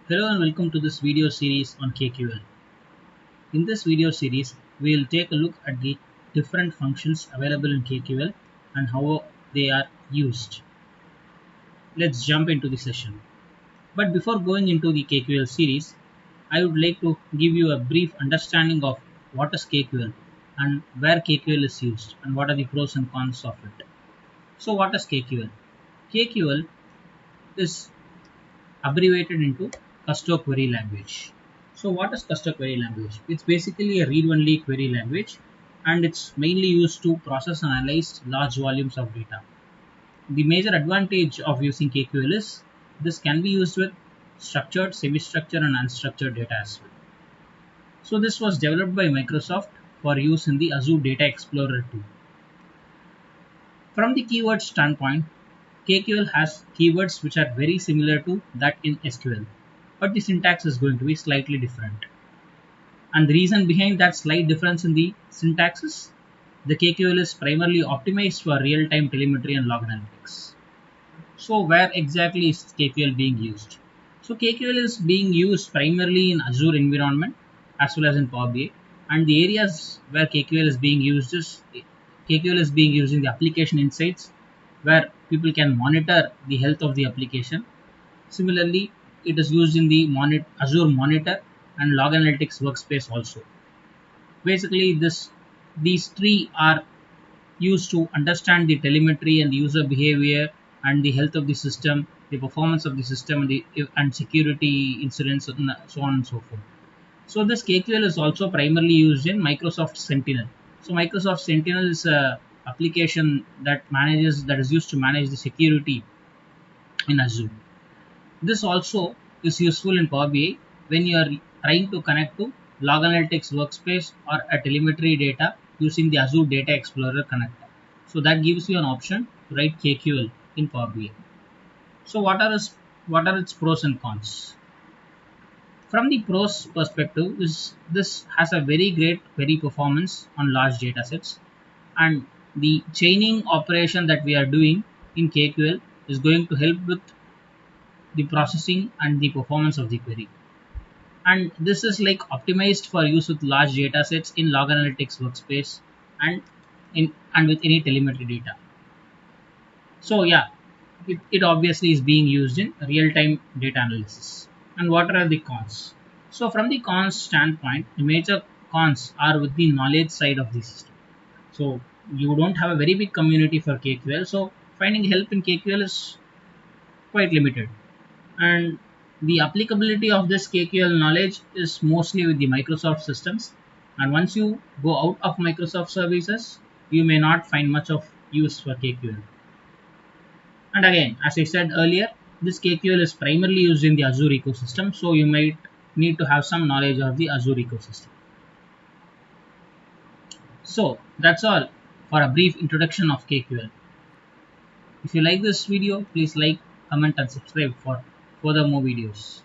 Hello and welcome to this video series on KQL. In this video series, we will take a look at the different functions available in KQL and how they are used. Let's jump into the session. But before going into the KQL series, I would like to give you a brief understanding of what is KQL and where KQL is used and what are the pros and cons of it. So what is KQL? KQL is abbreviated into custom query language. So what is custom query language? It's basically a read-only query language and it's mainly used to process and analyze large volumes of data. The major advantage of using KQL is this can be used with structured, semi-structured and unstructured data as well. So this was developed by Microsoft for use in the Azure Data Explorer tool. From the keyword standpoint, KQL has keywords which are very similar to that in SQL, but the syntax is going to be slightly different. And the reason behind that slight difference in the syntax is the KQL is primarily optimized for real-time telemetry and log analytics. So where exactly is KQL being used? So KQL is being used primarily in Azure environment as well as in Power BI, and the areas where KQL is being used is KQL is being used in the application insights where people can monitor the health of the application. Similarly, it is used in the Azure Monitor and Log Analytics workspace also. Basically, these three are used to understand the telemetry and the user behavior and the health of the system, the performance of the system, and security incidents, and so on and so forth. So this KQL is also primarily used in Microsoft Sentinel. So Microsoft Sentinel is a application that is used to manage the security in Azure. This also is useful in Power BI when you are trying to connect to Log Analytics workspace or a telemetry data using the Azure Data Explorer connector. So that gives you an option to write KQL in Power BI. So what are its pros and cons? From the pros perspective, this has a very great query performance on large data sets, and the chaining operation that we are doing in KQL is going to help with the processing and the performance of the query. And this is like optimized for use with large data sets in Log Analytics workspace and with any telemetry data. So yeah, it obviously is being used in real-time data analysis. And what are the cons? So from the cons standpoint, the major cons are with the knowledge side of the system. So you don't have a very big community for KQL, so finding help in KQL is quite limited. And the applicability of this KQL knowledge is mostly with the Microsoft systems. And once you go out of Microsoft services, you may not find much of use for KQL. And again, as I said earlier, this KQL is primarily used in the Azure ecosystem, so you might need to have some knowledge of the Azure ecosystem. So that's all for a brief introduction of KQL. If you like this video, please like, comment and subscribe for further more videos.